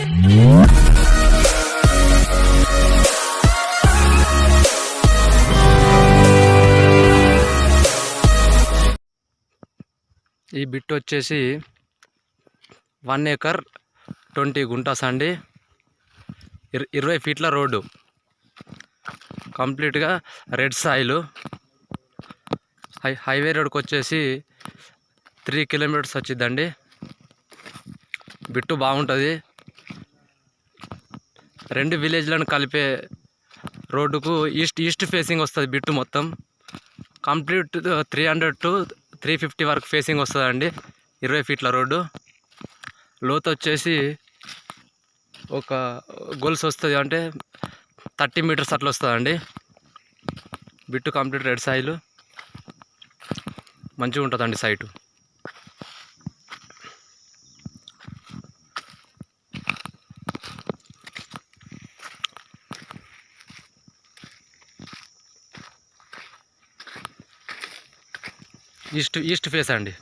ఈ బిట్ వచ్చేసి 1 acre 20 గుంటాస్ అండి. 20 ఫీట్ల రోడ్డు, కంప్లీట్గా రెడ్ సాయిల్. హైవే రోడ్కి వచ్చేసి 3 కిలోమీటర్స్ వచ్చిందండి. బిట్టు బాగుంటుంది. 2 విలేజ్లను కలిపే రోడ్డుకు ఈస్ట్ ఫేసింగ్ వస్తుంది బిట్టు మొత్తం. కంప్లీట్ 300 to 350 వరకు ఫేసింగ్ వస్తుందండి. 20 ఫీట్ల రోడ్డు. లోతు వచ్చేసి ఒక గొలుసు వస్తుంది, అంటే 30 మీటర్స్ అట్లా వస్తుందండి. బిట్టు కంప్లీట్ రెడ్ సాయిల్, మంచిగా ఉంటుందండి సైటు. ఈస్ట్ ఫేస్ అండి.